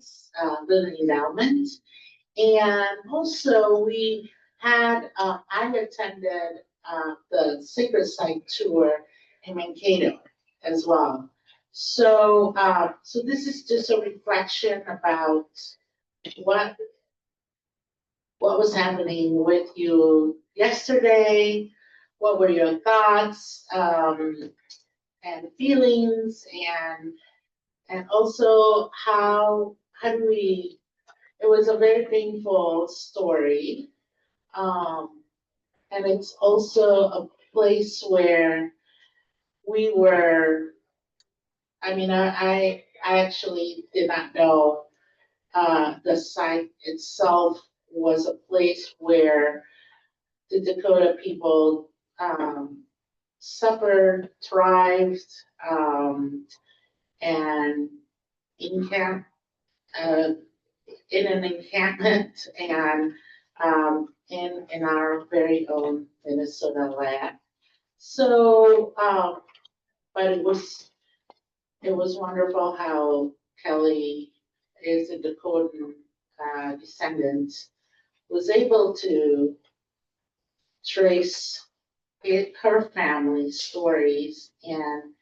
Saints, the endowment. And also we had, I attended the Sacred Site tour in Mankato as well. So, so this is just a reflection about what what was happening with you yesterday. What were your thoughts and feelings, and also how do we? It was a very painful story, um, and it's also a place where we were. I mean, I actually did not know the site itself was a place where the Dakota people suffered, thrived, and encamp uh, in an encampment and in our very own Minnesota land. So, but it was wonderful how Kelly is a Dakotan descendant, was able to trace her family stories and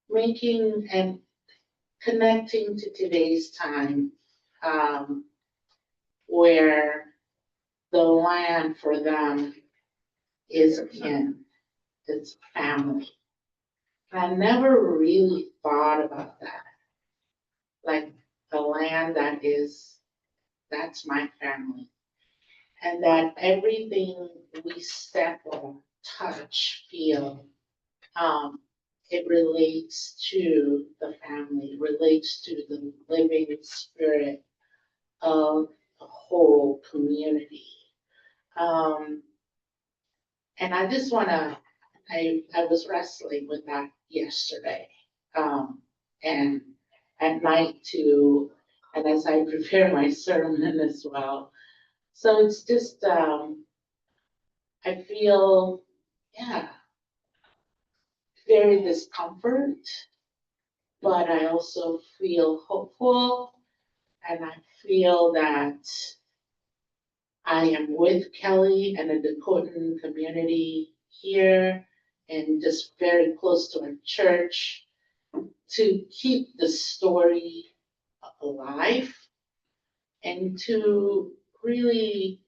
making and connecting to today's time, um, where the land for them is kin, it's family. I never really thought about that. Like the land that's my family. And that everything we step on, touch, feel, um, it relates to the family, relates to the living spirit of the whole community. Um, and I just wanna, I was wrestling with that yesterday. And at night too, and as I prepare my sermon as well. So it's just, I feel, yeah, very discomfort, but I also feel hopeful, and I feel that I am with Kelly and the Dakotan community here and just very close to our church to keep the story alive and to really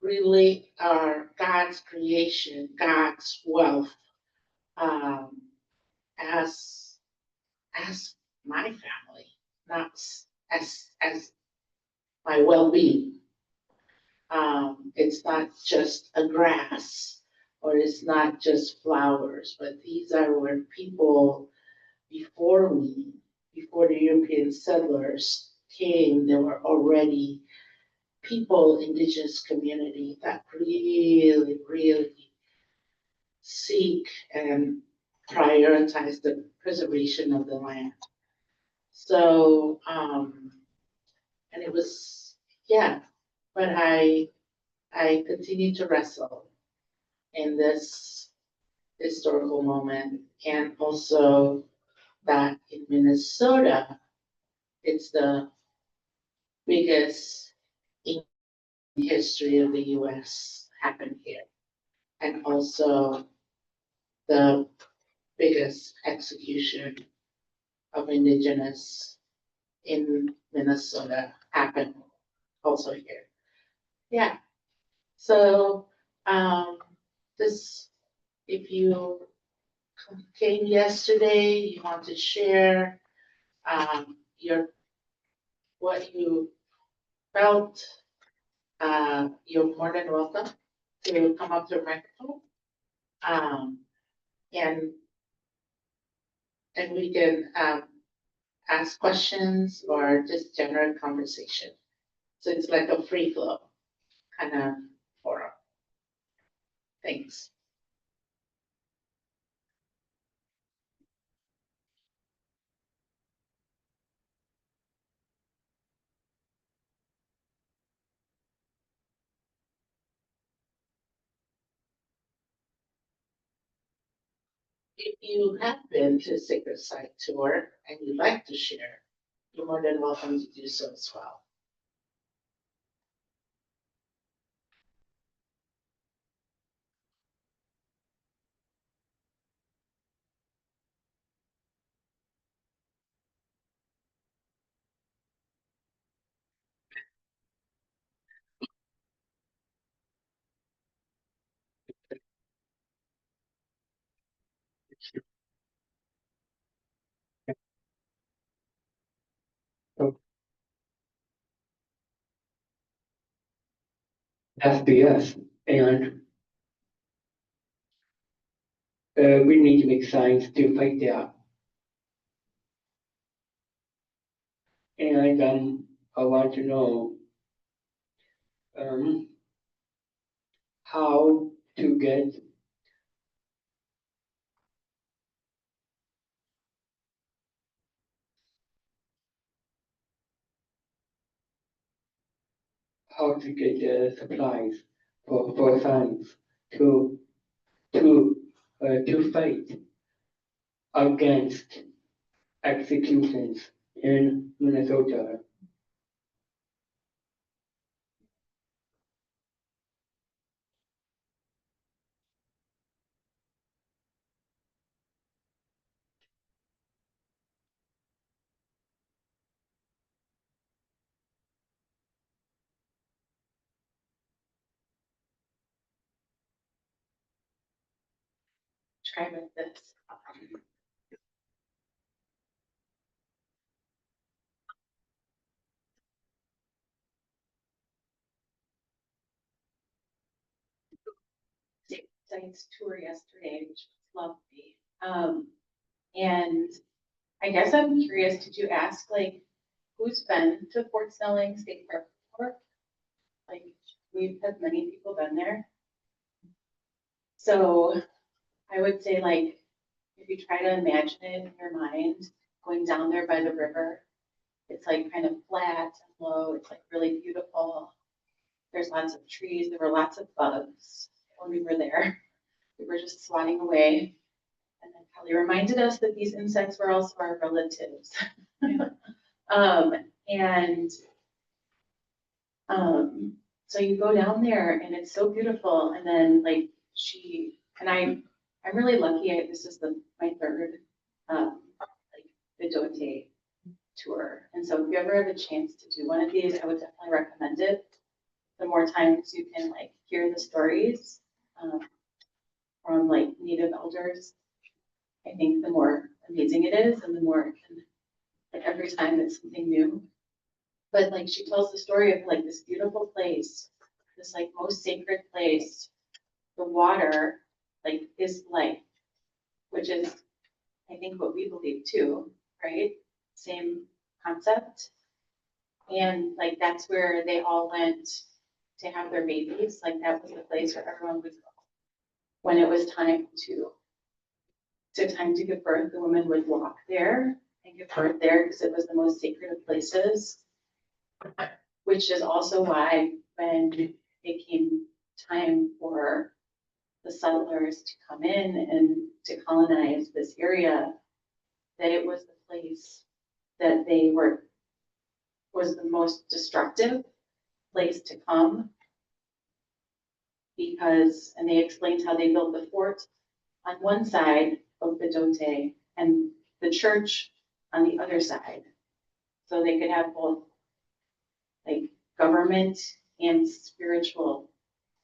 relate our God's creation, God's wealth, um, as as my family, not as my well-being. It's not just a grass or it's not just flowers, but these are where people before me, before the European settlers came, there were already people, indigenous community that really, really seek and prioritize the preservation of the land. So, and it was, yeah, but I continue to wrestle in this historical moment, and also that in Minnesota, it's the biggest in history of the US happened here, and also the biggest execution of indigenous in Minnesota happened also here. Yeah. So this, if you came yesterday, you want to share your what you felt, you're more than welcome to come up to the microphone. Um, and and we can ask questions or just general conversation. So it's like a free flow kind of forum. Thanks. If you have been to a sacred site tour and you'd like to share, you're more than welcome to do so as well. So that's BS, and we need to make signs to fight that. And I want to know um, how to get supplies for signs to to fight against executions in Minnesota. Try with this. Science tour yesterday, which was lovely. And I guess I'm curious, did you ask like who's been to Fort Snelling State Park before? Like we've had many people been there. So I would say like if you try to imagine it in your mind, going down there by the river, it's like kind of flat and low. It's like really beautiful. There's lots of trees. There were lots of bugs when we were there. We were just swatting away. And then Kelly reminded us that these insects were also our relatives. And so you go down there and it's so beautiful. And then like I'm really lucky. This is my third like Vidote tour. And so if you ever have a chance to do one of these, I would definitely recommend it. The more times you can like hear the stories from like native elders, I think the more amazing it is and the more it can, like every time it's something new. But like she tells the story of like this beautiful place, this like most sacred place. The water like is life, which is I think what we believe too, right? Same concept. And like that's where they all went to have their babies. Like that was the place where everyone would go when it was time to give birth. The women would walk there and give birth there because it was the most sacred of places. Which is also why when it came time for the settlers to come in and to colonize this area, that it was the place that was the most destructive place to come because, and they explained how they built the fort on one side of Bidote and the church on the other side. So they could have both like government and spiritual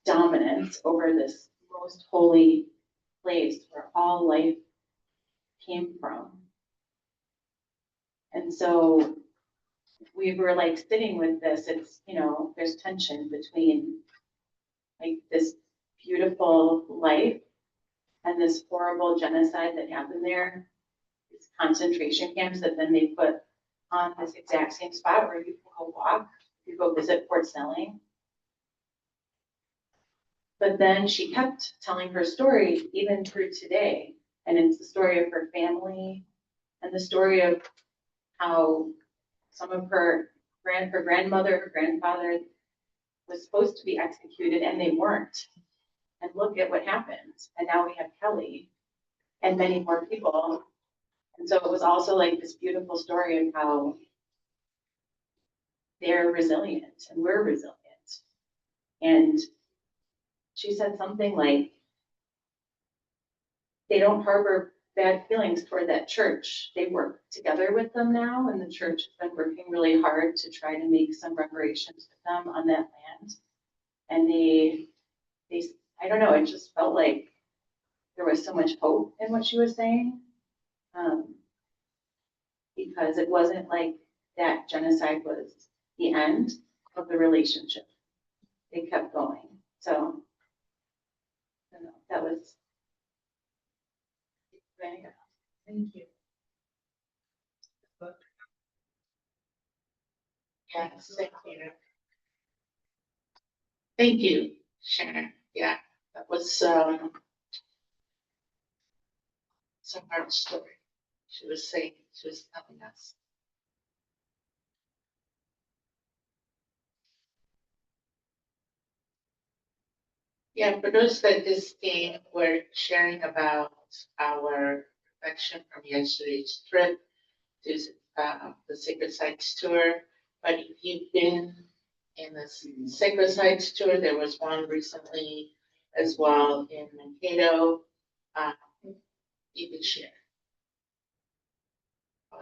dominance over this most holy place where all life came from. And so we were like sitting with this, it's, there's tension between like this beautiful life and this horrible genocide that happened there, these concentration camps that then they put on this exact same spot where you can go walk, you go visit Fort Snelling. But then she kept telling her story even through today. And it's the story of her family and the story of how some of her grandmother, her grandfather was supposed to be executed and they weren't. And look at what happened. And now we have Kelly and many more people. And so it was also like this beautiful story of how they're resilient and we're resilient. And she said something like, they don't harbor bad feelings toward that church. They work together with them now, and the church has been working really hard to try to make some reparations with them on that land. And they, I don't know, it just felt like there was so much hope in what she was saying. Because it wasn't like that genocide was the end of the relationship. They kept going. So, I don't know, that was. Thank you. Yes, thank you. Thank you, Sharon. Yeah, that was some hard story. She was saying, she was telling us. Yeah, for those that just came, we're sharing about our reflection from yesterday's trip to the Sacred Sites Tour. But if you've been in the Sacred Sites Tour, there was one recently as well in Mankato. You can share. Oh,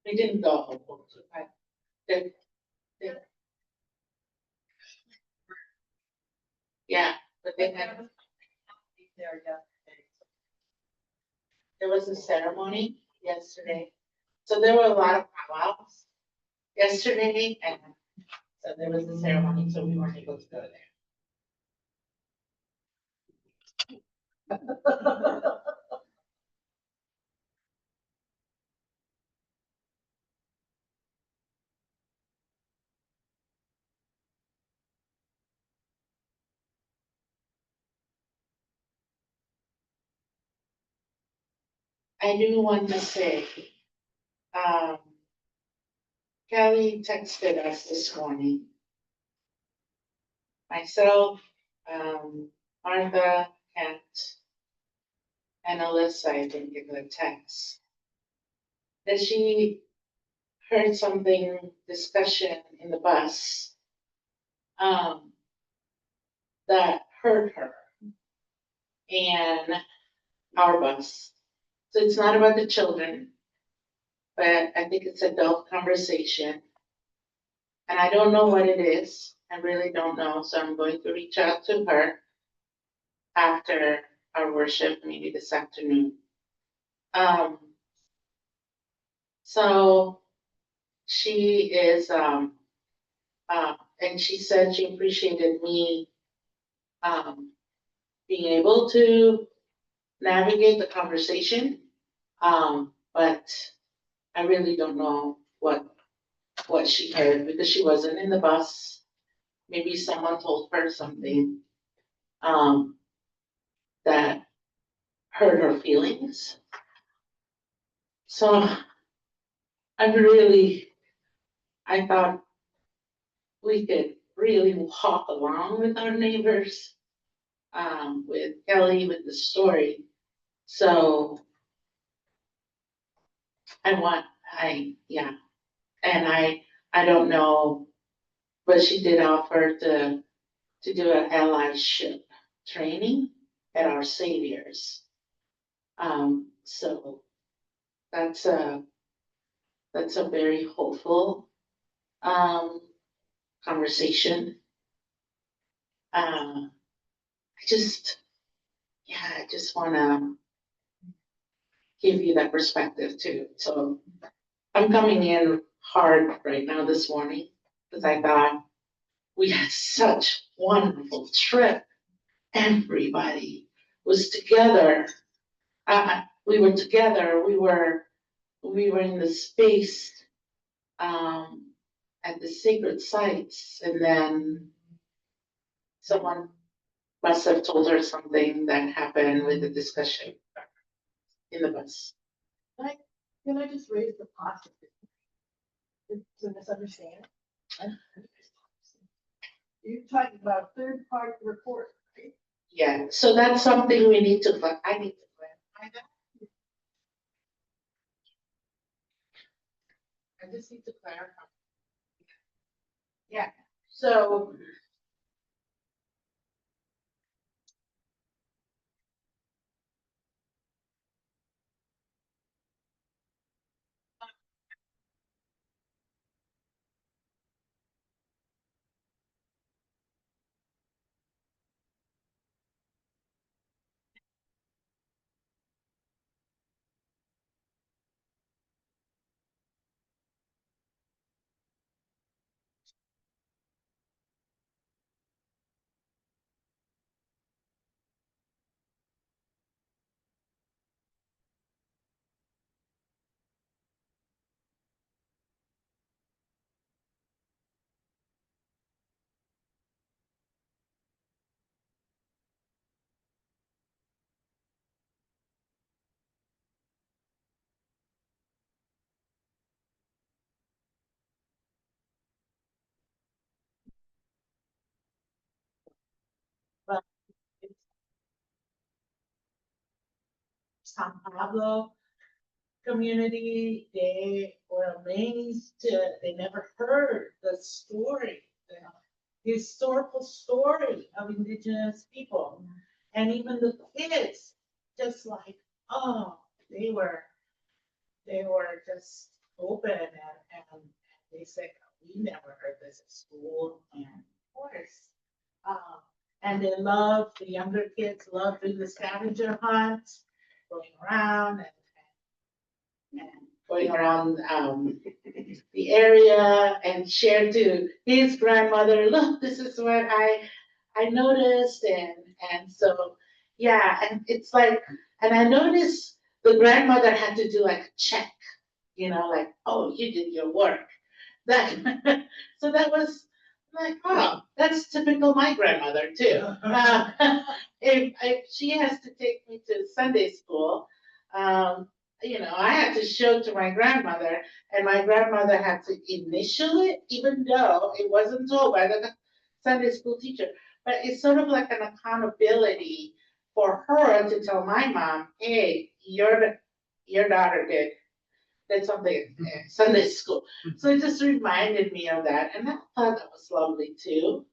we didn't go. Right. They- they- Yeah, but they had, there was a ceremony yesterday. So there were a lot of powwows yesterday, and so there was a ceremony, so we weren't able to go there. I do want to say, um, Kelly texted us this morning. Myself, Martha, Kent, and Alyssa, I think, in the text. That she heard something, discussion in the bus, that hurt her. And our bus. So it's not about the children, but I think it's adult conversation. And I don't know what it is. I really don't know. So I'm going to reach out to her after our worship, maybe this afternoon. So she is, and she said she appreciated me being able to navigate the conversation. But I really don't know what she heard because she wasn't in the bus. Maybe someone told her something that hurt her feelings. So I thought we could really walk along with our neighbors, with Kelly, with the story. So I don't know, but she did offer to do an allyship training at Our Saviors. So that's a very hopeful conversation. I just wanna give you that perspective too. So I'm coming in hard right now this morning because I thought we had such wonderful trip. Everybody was together. We were together, we were in the space, at the sacred sites, and then someone must have told her something that happened with the discussion in the bus. Can I just raise the possibility? It's a misunderstanding. You're talking about third-party report, right? Yeah, so that's something we need to, I need to clarify that. I just need to clarify. Yeah, so. But it's San Pablo community, they were amazed they never heard the story, the historical story of indigenous people. And even the kids, just like, oh, they were just open and they said, we never heard this at school, and of course. And they love, the younger kids love doing the scavenger hunt, going around and Going around the area and share to his grandmother, look, this is what I noticed, and so, yeah, and it's like, and I noticed the grandmother had to do like a check, like, oh, you did your work. That, so that was like, oh, that's typical my grandmother too. If she has to take me to Sunday school, I had to show to my grandmother, and my grandmother had to initial it, even though it wasn't told by the Sunday school teacher. But it's sort of like an accountability for her to tell my mom, hey, your daughter did something in Sunday school. So it just reminded me of that, and I thought that was lovely too.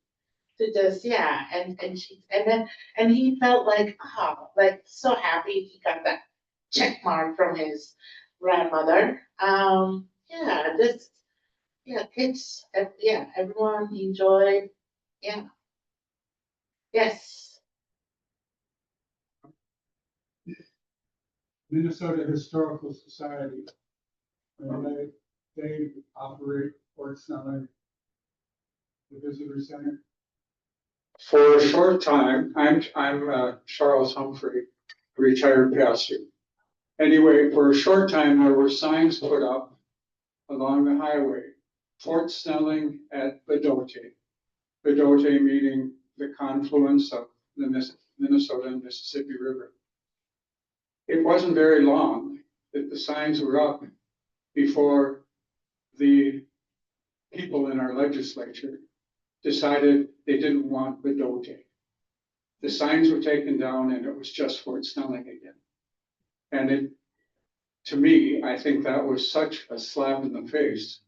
To just, yeah, and he felt like, oh, like so happy he got that check mark from his grandmother. Yeah, just, yeah, kids, yeah, everyone enjoyed, yeah. Yes, Minnesota Historical Society. They operate Fort Snelling, the visitor center. For a short time, I'm Charles Humphrey, retired pastor. Anyway, for a short time, there were signs put up along the highway, Fort Snelling at Bedote. Bedote meaning the confluence of the Minnesota and Mississippi River. It wasn't very long that the signs were up before the people in our legislature decided they didn't want Bedote. The signs were taken down and it was just Fort Snelling again. And to me, I think that was such a slap in the face.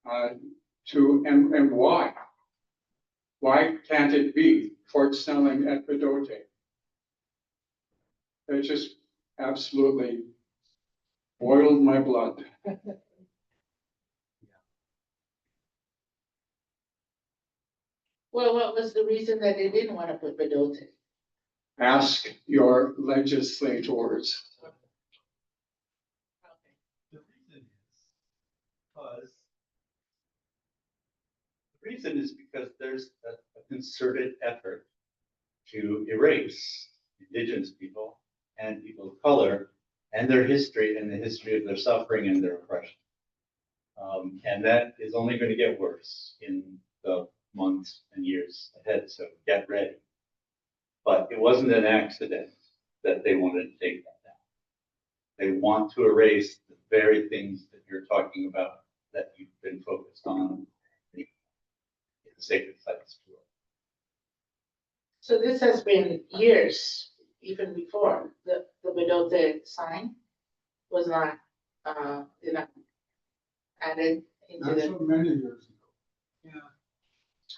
And why? Why can't it be Fort Snelling at Bedote? It just absolutely boiled my blood. well, what was the reason that they didn't want to put Bedote? Ask your legislators. The reason is because there's a concerted effort to erase indigenous people and people of color and their history and the history of their suffering and their oppression. And that is only going to get worse in the months and years ahead, so get ready. But it wasn't an accident that they wanted to take that down. They want to erase the very things that you're talking about that you've been focused on in the Sacred Sites Tour. So this has been years, even before the Vedote sign was not, added into Not the, so many years ago.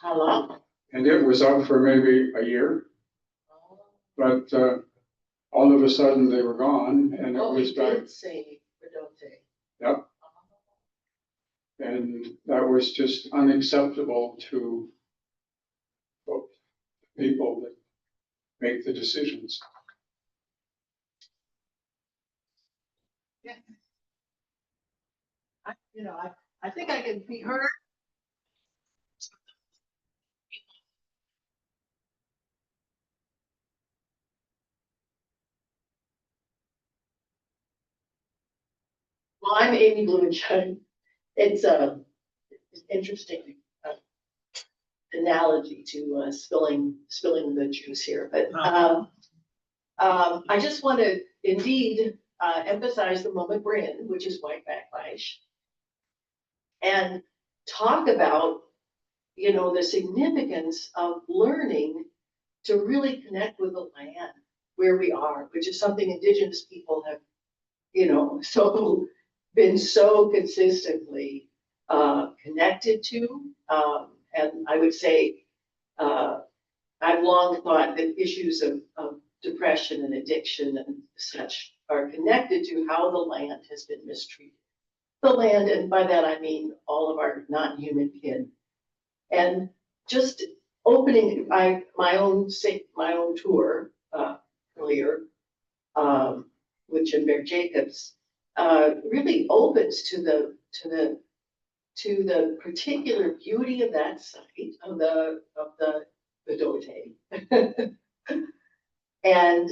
how long? And it was up for maybe a year, but all of a sudden they were gone and it Oh, was it back. did say Vedote. Yep. And that was just unacceptable to people that make the decisions. I think I can be heard. Well, I'm Amy Blumenschein. It's it's interesting analogy to spilling the juice here, but I just want to indeed emphasize the moment we're in, which is white backlash, and talk about, you know, the significance of learning to really connect with the land where we are, which is something Indigenous people have, you know, been so consistently connected to. And I would say I've long thought that issues of depression and addiction and such are connected to how the land has been mistreated. The land, and by that I mean all of our non-human kin. And just opening my own tour earlier with Jim Bear Jacobs really opens to the particular beauty of that site of the Vedote. And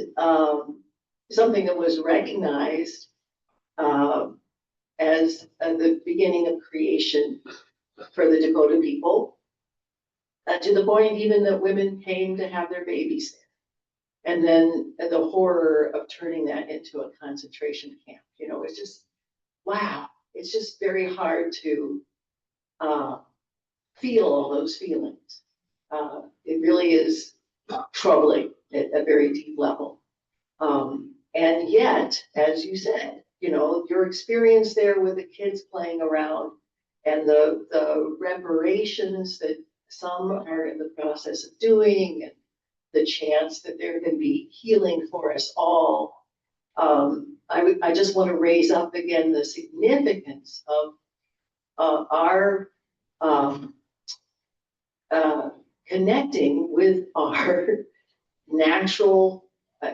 something that was recognized as the beginning of creation for the Dakota people, to the point even that women came to have their babies there. And then the horror of turning that into a concentration camp, you know, it's just, wow, it's just very hard to feel all those feelings. It really is troubling at a very deep level. And yet, as you said, you know, your experience there with the kids playing around and the reparations that some are in the process of doing, and the chance that there can be healing for us all. I just want to raise up again the significance of our connecting with our natural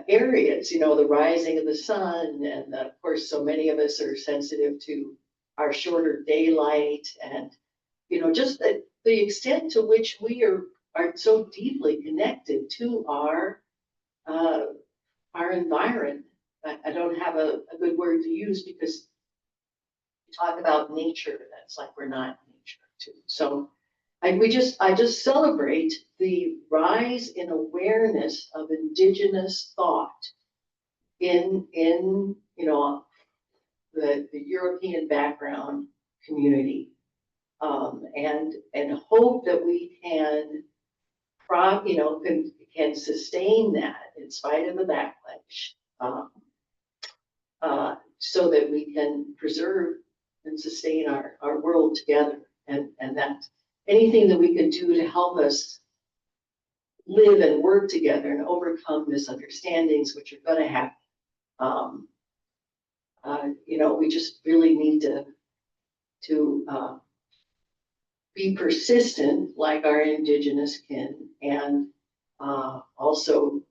areas, you know, the rising of the sun, and of course, so many of us are sensitive to our shorter daylight, and you know, just the extent to which we are so deeply connected to our environment. I don't have a good word to use because we talk about nature, that's like we're not nature too. So I just celebrate the rise in awareness of Indigenous thought in you know, the European background community, and hope that we can can sustain that in spite of the backlash, so that we can preserve and sustain our world together, and that anything that we can do to help us live and work together and overcome misunderstandings, which are going to happen. You know, we just really need to be persistent like our Indigenous kin, and also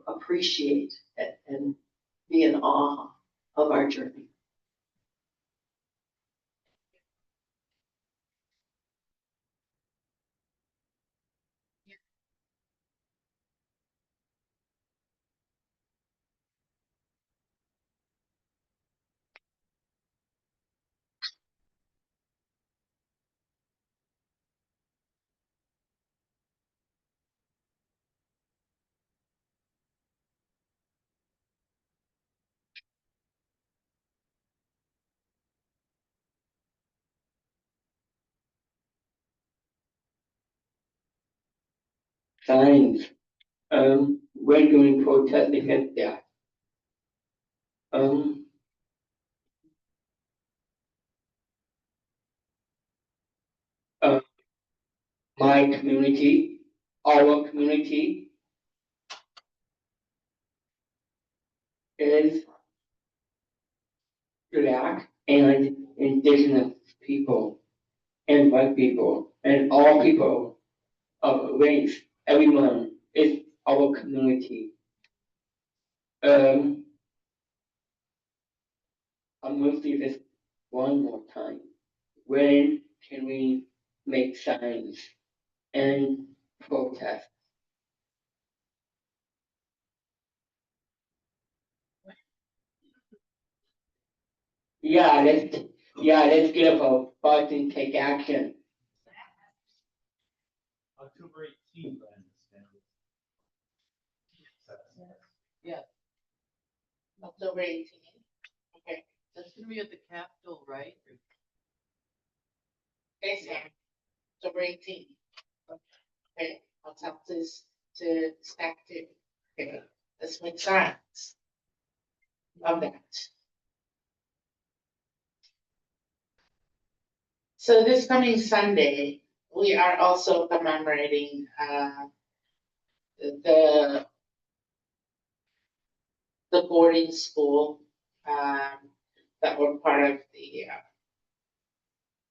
appreciate and be in awe of our journey. signs. We're doing protest against that. Um, uh, my community, our community is Black and Indigenous people and white people and all people of race. Everyone is our community. I'm gonna see this one more time. When can we make signs and protest? Let's get a bus and take action. October 18th, I understand. October 18th. Okay, That's gonna be at the Capitol, right? okay, Sam. October 18th. Okay, I'll tell this to staff too. Okay, let's make signs. Love that. So this coming Sunday, we are also commemorating the boarding school that were part of the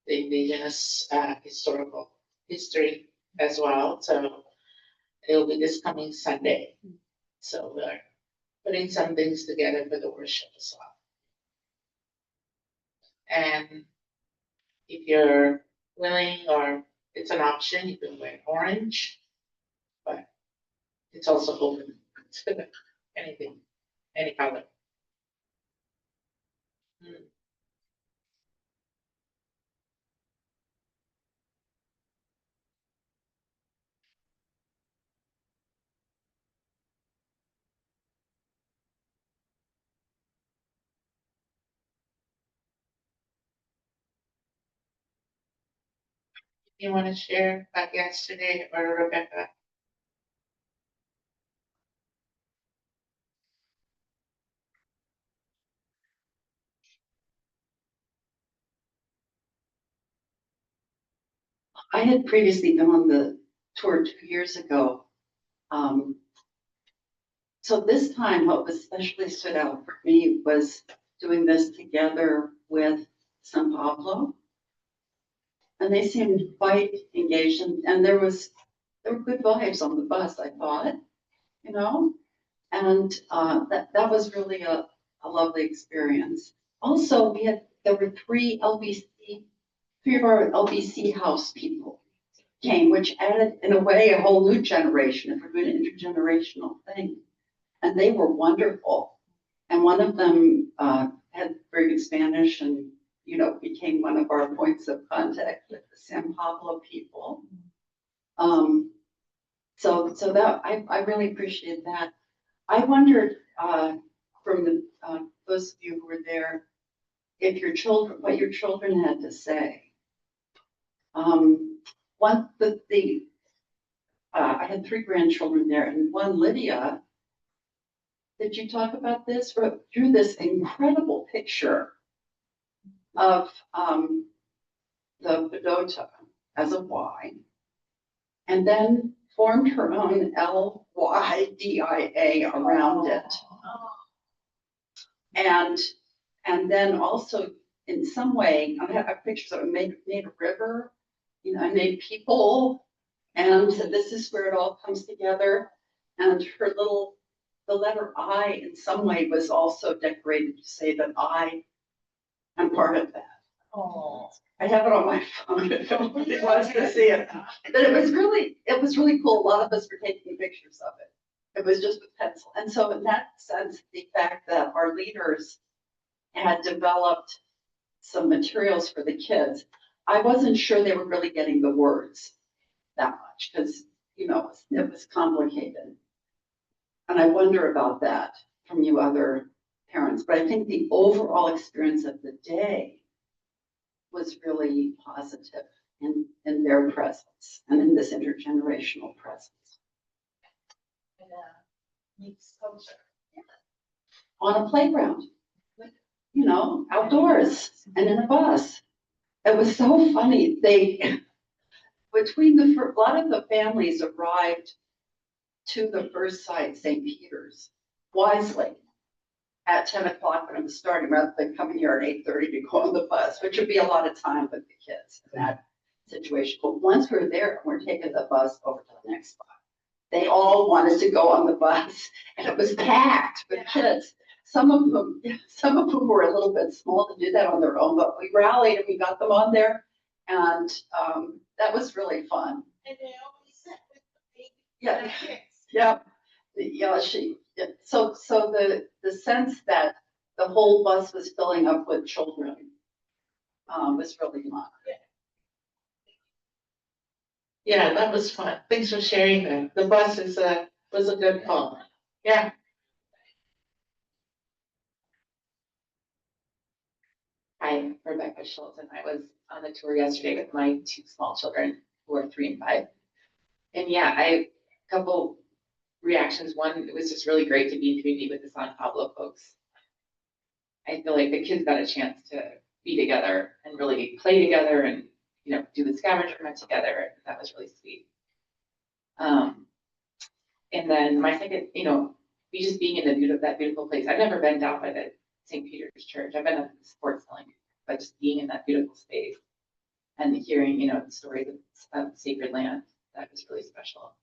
Indigenous historical history as well. So it'll be this coming Sunday. So we're putting some things together for the worship as well. And if you're willing, or it's an option, you can wear orange, but it's also open to anything, any color. You want to share about yesterday, or Rebecca? I had previously been on the tour 2 years ago. So this time, what especially stood out for me was doing this together with San Pablo. And they seemed quite engaged, and there were good vibes on the bus, I thought, you know? And that was really a lovely experience. Also, there were three of our LBC house people came, which added, in a way, a whole new generation, if we're doing an intergenerational thing. And they were wonderful. And one of them had very good Spanish and, became one of our points of contact with the San Pablo people. So that, I really appreciated that. I wondered, from those of you who were there, what your children had to say. I had 3 grandchildren there, and one, Lydia, did you talk about this? Drew this incredible picture of the Bidota as a Y, and then formed her own LYDIA around it. And then also, in some way, I have pictures of it, made a river, I made people, and so this is where it all comes together. And the letter I, in some way, was also decorated to say that I am part of that. Oh. I have it on my phone if anybody wants to see it. But it was really cool. A lot of us were taking pictures of it. It was just with pencil. And so in that sense, the fact that our leaders had developed some materials for the kids, I wasn't sure they were really getting the words that much because, it was complicated. And I wonder about that from you other parents. But I think the overall experience of the day was really positive in their presence and in this intergenerational presence. mixed culture. on a playground, you know, outdoors and in a bus. It was so funny. A lot of the families arrived to the first site, St. Peter's, wisely at 10 o'clock when it was starting, rather than coming here at 8:30 to go on the bus, which would be a lot of time with the kids in that situation. But once we're there, we're taking the bus over to the next spot. They all wanted to go on the bus, and it was packed with kids. Some of them were a little bit small to do that on their own, but we rallied and we got them on there, and that was really fun. And they always sit with the baby. Yeah. Kids. Yep. So the sense that the whole bus was filling up with children was really fun. Yeah, that was fun. Thanks for sharing that. The bus was a good call. Yeah. Hi, Rebecca Schultz, and I was on the tour yesterday with my two small children who are 3 and 5. And yeah, a couple reactions. One, it was just really great to be in community with the San Pablo folks. I feel like the kids got a chance to be together and really play together and, you know, do the scavenger hunt together. That was really sweet. And then my second, you know, me just being in that beautiful place. I've never been down by the St. Peter's Church. I've been at the sports link, but just being in that beautiful space and hearing, you know, the stories of sacred land, that was really special.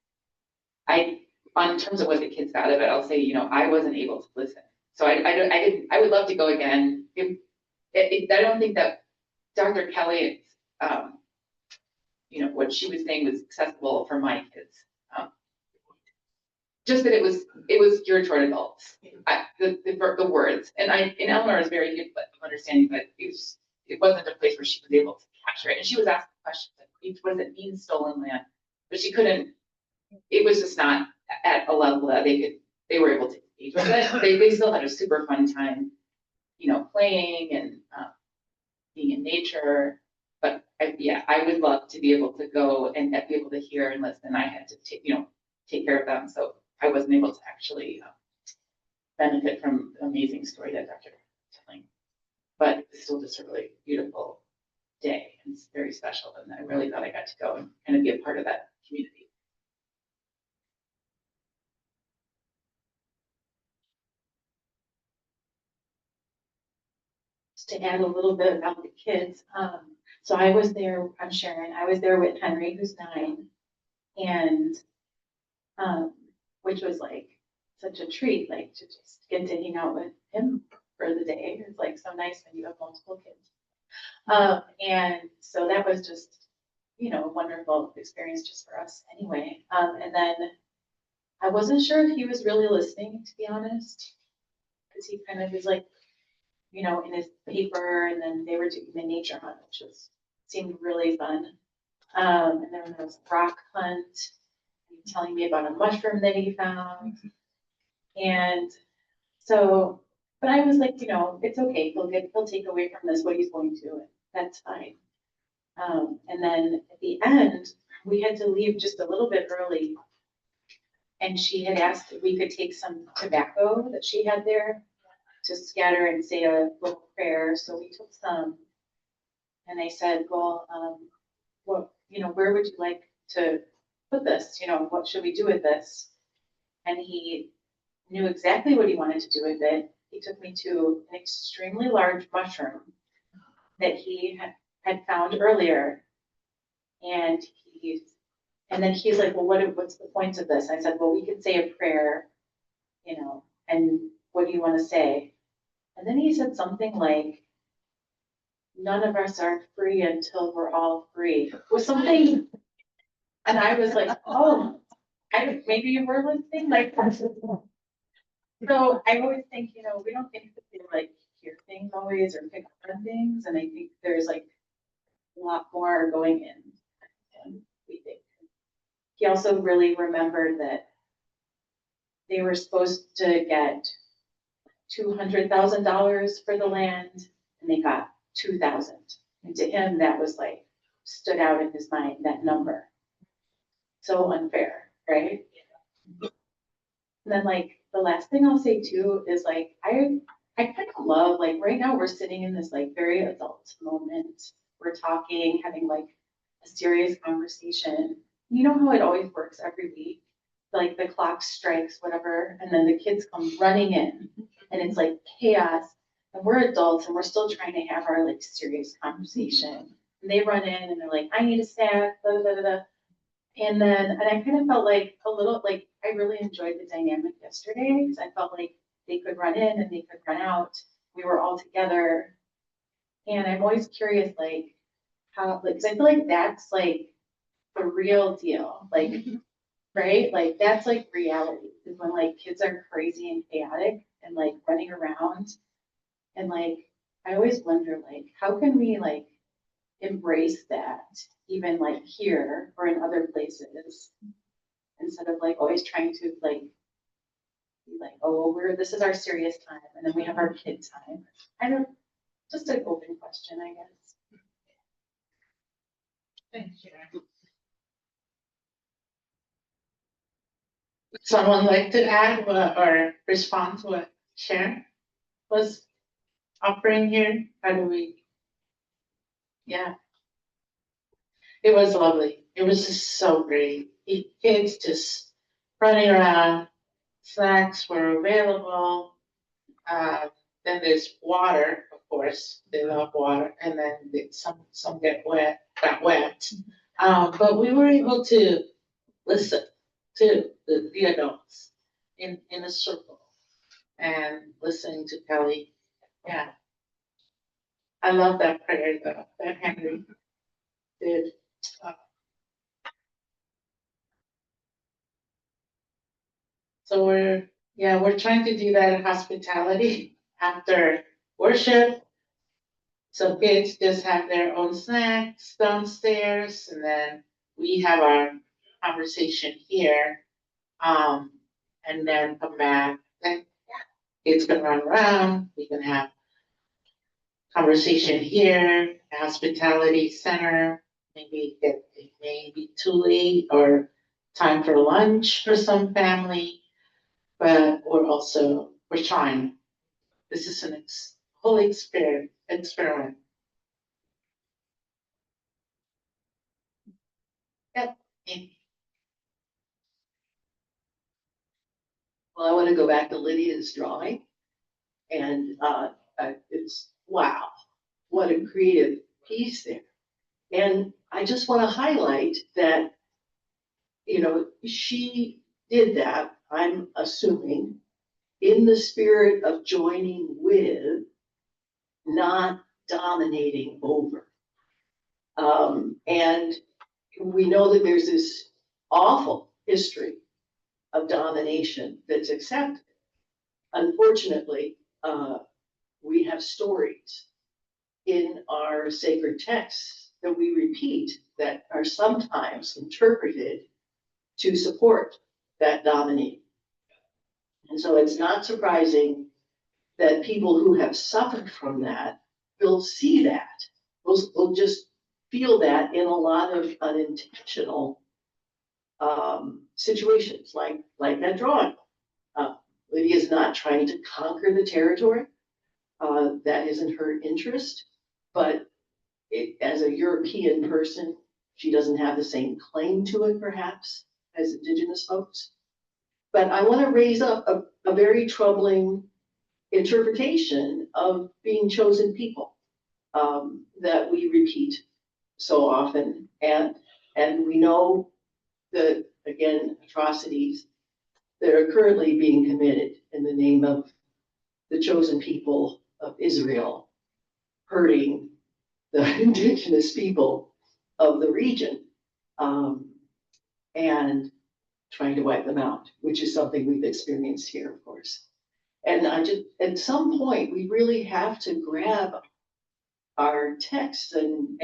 On terms of what the kids got of it, I'll say, you know, I wasn't able to listen. So I would love to go again. I don't think that Dr. Kelly, you know, what she was saying was accessible for my kids. Just that it was geared toward adults, the words. And Eleanor is very good at understanding that it wasn't a place where she was able to capture it. And she was asking questions like, what does it mean stolen land? But she couldn't, it was just not at a level that they were able to engage with it. They still had a super fun time, you know, playing and being in nature. But I would love to be able to go and be able to hear and listen. I had to take care of them. So I wasn't able to actually benefit from the amazing story that Dr. was telling. But it's still just a really beautiful day, and it's very special. And I really thought I got to go and kind of be a part of that community. Just to add a little bit about the kids. So I was there, I'm Sharon, I was there with Henry, who's 9, and which was like such a treat, like to just get to hang out with him for the day. It's like so nice when you have multiple kids. And so that was just, you know, a wonderful experience just for us anyway. And then I wasn't sure if he was really listening, to be honest, because he kind of is like, you know, in his paper, and then they were doing the nature hunt, which seemed really fun. And then there was a rock hunt, telling me about a mushroom that he found. And so, but I was like, you know, it's okay. He'll take away from this what he's going to, and that's fine. And then at the end, we had to leave just a little bit early. And she had asked if we could take some tobacco that she had there to scatter and say a little prayer. So we took some. And I said, well, what, you know, where would you like to put this? You know, what should we do with this? And he knew exactly what he wanted to do with it. He took me to an extremely large mushroom that he had found earlier. And then he's like, well, what's the point of this? I said, well, we could say a prayer, you know, and what do you want to say? And then he said something like, none of us are free until we're all free, or something. And I was like, oh, maybe you were listening, like. So I always think, you know, we don't think that they like hear things always or pick up on things, and I think there's like a lot more going in than we think. He also really remembered that they were supposed to get $200,000 for the land, and they got 2,000. And to him, that was like stood out in his mind, that number. So unfair, right? And then like, the last thing I'll say too is like, I kind of love, like, right now we're sitting in this like very adult moment. We're talking, having like a serious conversation. You know how it always works every week? Like the clock strikes, whatever, and then the kids come running in and it's like chaos. And we're adults and we're still trying to have our like serious conversation. And they run in and they're like, I need a snack, da, da, da, da, da. And I kind of felt like a little, like, I really enjoyed the dynamic yesterday, because I felt like they could run in and they could run out. We were all together. And I'm always curious, like, how, like, 'cause I feel like that's like the real deal, like, right? Like, that's like reality, is when like kids are crazy and chaotic and like running around. And like, I always wonder, like, how can we like embrace that, even like here or in other places, instead of like always trying to like be like, oh, this is our serious time, and then we have our kid time. I don't, just an open question, I guess. Thanks, Sharon. Would someone like to add or respond to what Sharon was offering here? How do we? Yeah. It was lovely. It was just so great. Kids just running around, snacks were available. Then there's water, of course, they love water, and then some got wet. But we were able to listen to the adults in a circle and listening to Kelly. Yeah. I love that prayer though, that Henry did. So we're trying to do that in hospitality after worship. So kids just have their own snacks downstairs, and then we have our conversation here. And then come back, then kids can run around, we can have conversation here, hospitality center, maybe it may be too late or time for lunch for some family. But we're trying. This is an whole experiment. Yep. Well, I want to go back to Lydia's drawing. And it's, wow, what a creative piece there. And I just want to highlight that, you know, she did that, I'm assuming, in the spirit of joining with, not dominating over. And we know that there's this awful history of domination that's accepted. Unfortunately, we have stories in our sacred texts that we repeat that are sometimes interpreted to support that dominating. And so it's not surprising that people who have suffered from that will see that, will just feel that in a lot of unintentional situations, like that drawing. Lydia's not trying to conquer the territory. That isn't her interest, but as a European person, she doesn't have the same claim to it perhaps as Indigenous folks. But I want to raise up a very troubling interpretation of being chosen people that we repeat so often. And we know that, again, atrocities that are currently being committed in the name of the chosen people of Israel, hurting the indigenous people of the region, and trying to wipe them out, which is something we've experienced here, of course. And I just, at some point, we really have to grab our text and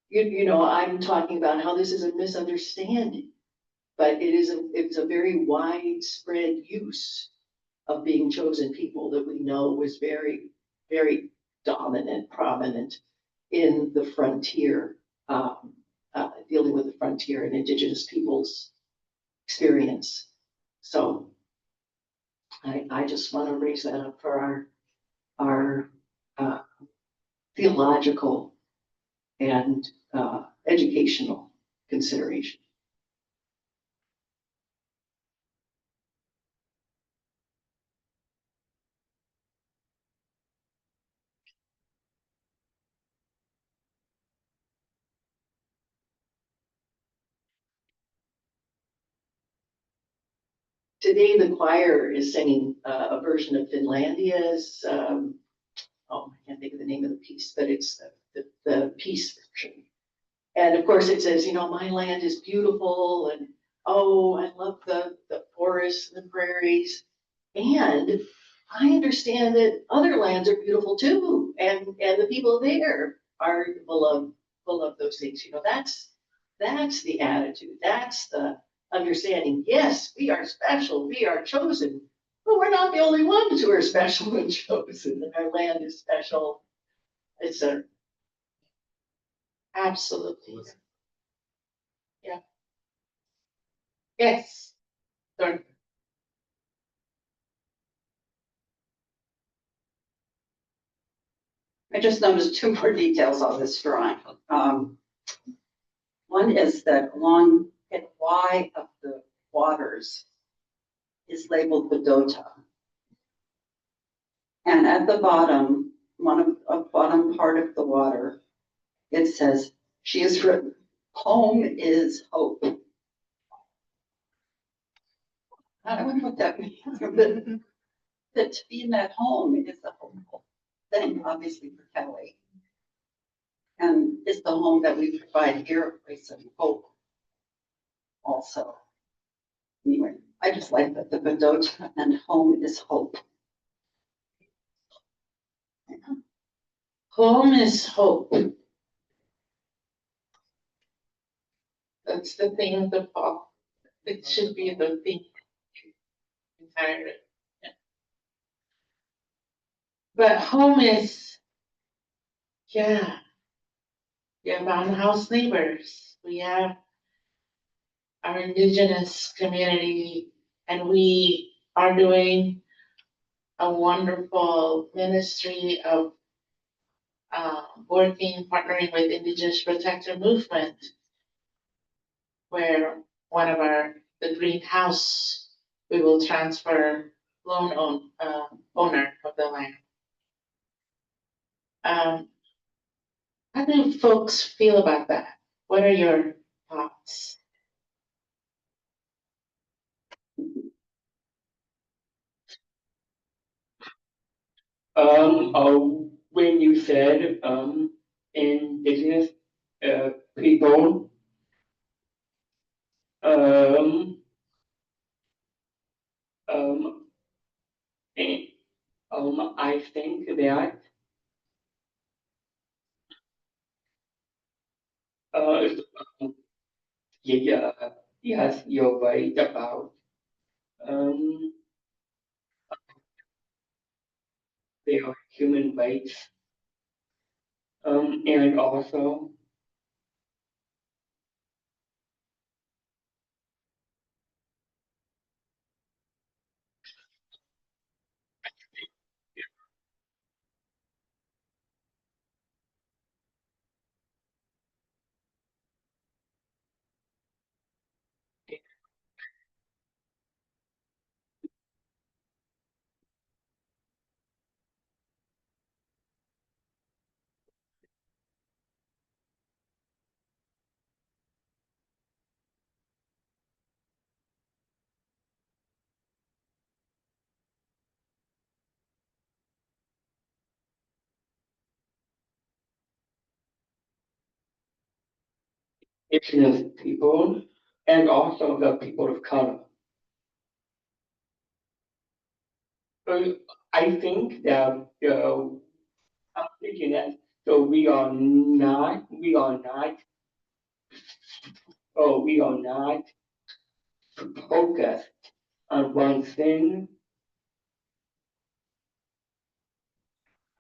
you know, I'm talking about how this is a misunderstanding, but it's a very widespread use of being chosen people that we know was very, very dominant, prominent in the frontier dealing with the frontier and indigenous peoples' experience. So I just want to raise that up for our theological and educational consideration. Today, the choir is singing a version of Finlandia's, I can't think of the name of the piece, but it's the peace version. And of course, it says, my land is beautiful, and oh, I love the forests and the prairies. And I understand that other lands are beautiful too, and the people there will love those things. That's the attitude. That's the understanding. Yes, we are special. We are chosen, but we're not the only ones who are special and chosen. And our land is special. It's absolutely. Yeah. Yes. Sorry. I just noticed two more details on this drawing. One is that along at Y of the waters is labeled Bedota. And at the bottom, bottom part of the water, it says, she is written, home is hope. I don't know what that means, but that to be in that home is a hopeful thing, obviously for Kelly. And is the home that we provide here a place of hope also. Anyway, I just like that the Bedota and home is hope. Home is hope. That's the thing of the fall. It should be the thing entirely. Yeah. But home is, yeah. We have on-house neighbors. We have our indigenous community, and we are doing a wonderful ministry of partnering with Indigenous Protector Movement, where one of the greenhouse, we will transfer owner of the land. How do folks feel about that? What are your thoughts? When you said, indigenous, people, um, and, I think that, uh, yeah, yes, you're right about, um, their human rights. And also, indigenous people, and also the people of color. So I think that, I'm thinking that, so we are not focused on one thing.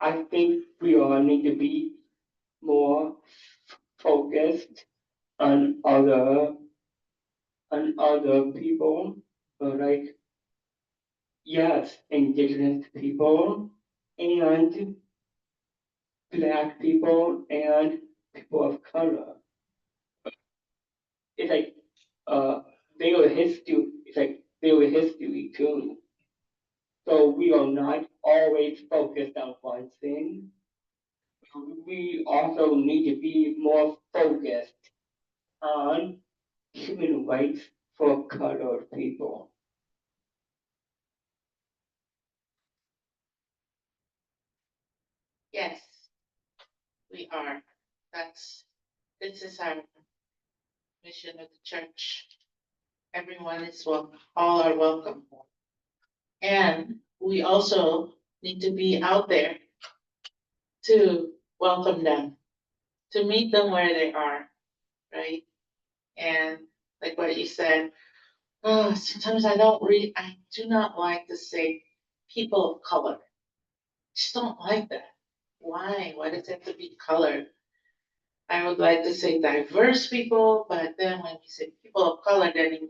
I think we all need to be more focused on other people, like, yes, indigenous people and black people and people of color. It's like, their history, it's like their history too. So we are not always focused on one thing. We also need to be more focused on human rights for colored people. Yes, we are. This is our mission of the church. Everyone is welcome, all are welcome. And we also need to be out there to welcome them, to meet them where they are, right? And like what you said, oh, sometimes I do not like to say people of color. Just don't like that. Why? Why does it have to be colored? I would like to say diverse people, but then when you say people of color, then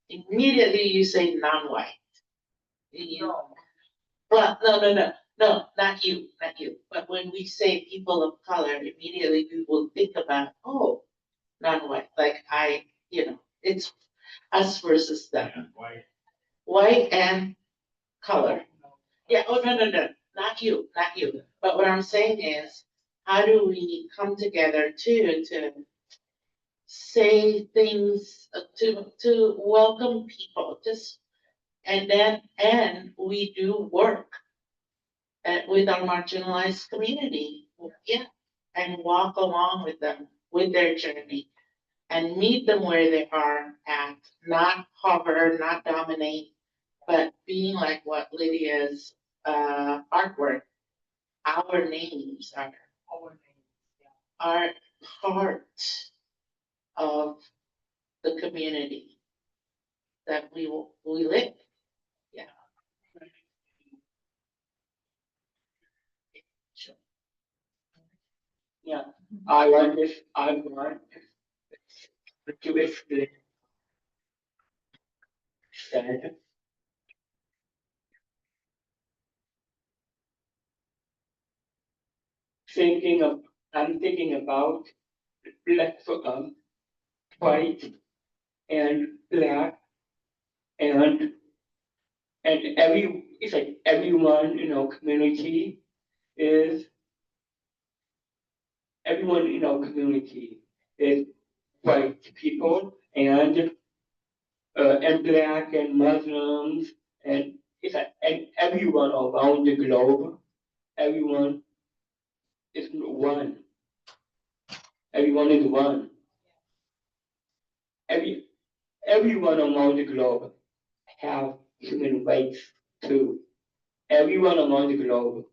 immediately you say non-white. Well, no, not you. But when we say people of color, immediately we will think about, oh, non-white, like it's us versus them. White and color. Yeah, oh, no, not you. But what I'm saying is, how do we come together to say things, to welcome people, and we do work with our marginalized community, yeah, and walk along with them, with their journey, and meet them where they are at, not hover, not dominate, but being like what Lydia's artwork, our names are part of the community that we live. Yeah. Sure. Yeah, I want to explain that I'm thinking about black, white and black and it's like everyone in our community is everyone in our community is white people and black and Muslims and it's like and everyone around the globe, everyone is one. Everyone is one. Everyone around the globe have human rights too. Everyone around the globe,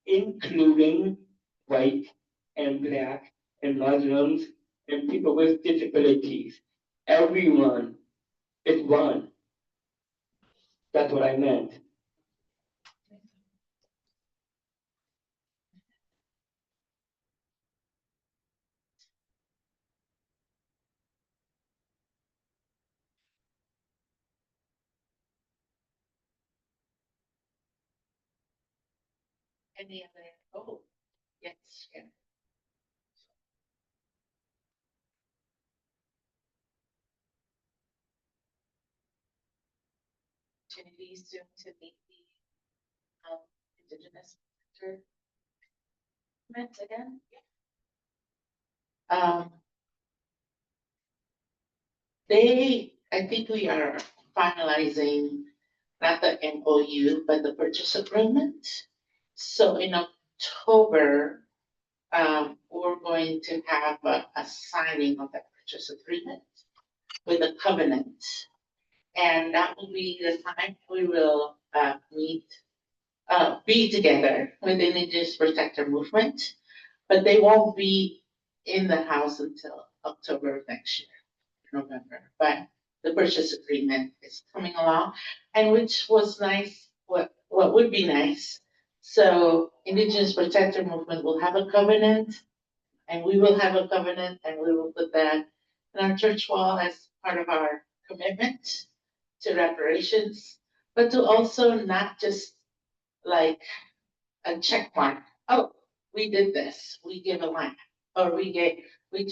including white and black and Muslims and people with disabilities. Everyone is one. That's what I meant. Any other, oh, yes, yeah. Opportunities to meet the Indigenous sector. Again. I think we are finalizing not the MOU, but the purchase agreement. So in October, we're going to have a signing of that purchase agreement with a covenant. And that will be the time we will be together with the Indigenous Protector Movement, but they won't be in the house until October of next year, November. But the purchase agreement is coming along, and which was nice, what would be nice. So Indigenous Protector Movement will have a covenant, And we will have a covenant and we will put that in our church wall as part of our commitment to reparations, but to also not just like a check mark. Oh, we did this, we give a land, or we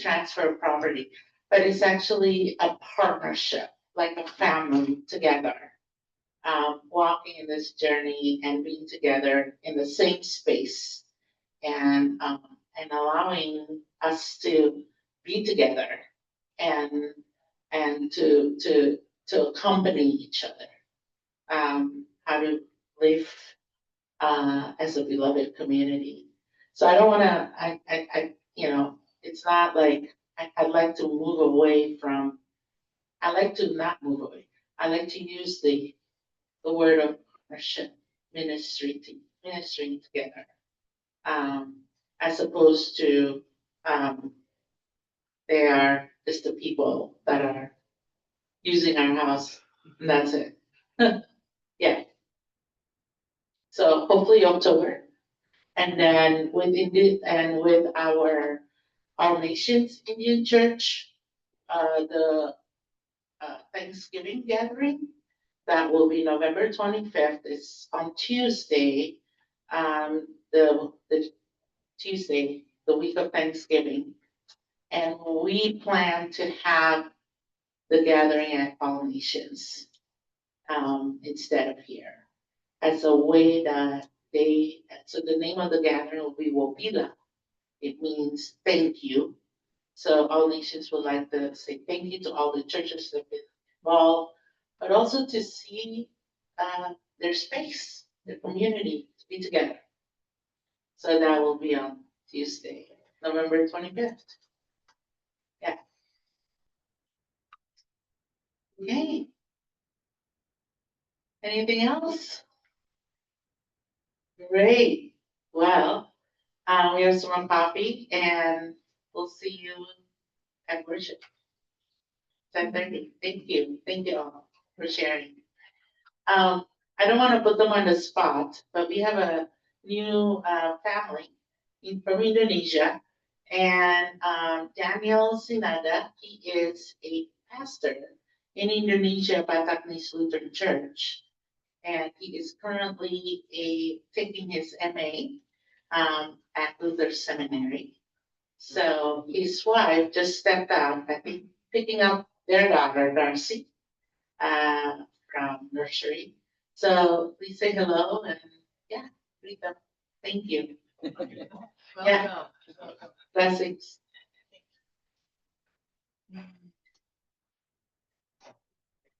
transfer property. But it's actually a partnership, like a family together, walking in this journey and being together in the same space and allowing us to be together and to accompany each other. How to live as a beloved community. So I don't wanna, it's not like, I'd like to move away from, I like to not move away. I like to use the word of partnership, ministering together. As opposed to, they are just the people that are using our house, and that's it. Yeah. So hopefully October. And then with our All Nations Indian Church, the Thanksgiving gathering, that will be November 25th. It's on Tuesday, the Tuesday, the week of Thanksgiving. And we plan to have the gathering at All Nations, instead of here, as a way that so the name of the gathering will be Wopila. It means thank you. So All Nations would like to say thank you to all the churches that have been involved, but also to see their space, their community to be together. So that will be on Tuesday, November 25th. Yeah. Okay. Anything else? Great. Well, we have some more coffee and we'll see you at worship. 10:30. Thank you. Thank you all for sharing. I don't want to put them on the spot, but we have a new family from Indonesia. And Daniel Sinada, he is a pastor in Indonesia, Bataknis Lutheran Church. And he is currently taking his MA at Luther Seminary. So his wife just stepped out, I think, picking up their daughter, Darcy, from nursery. So please say hello and yeah, greet them. Thank you. Yeah. Welcome. Blessings. Mm.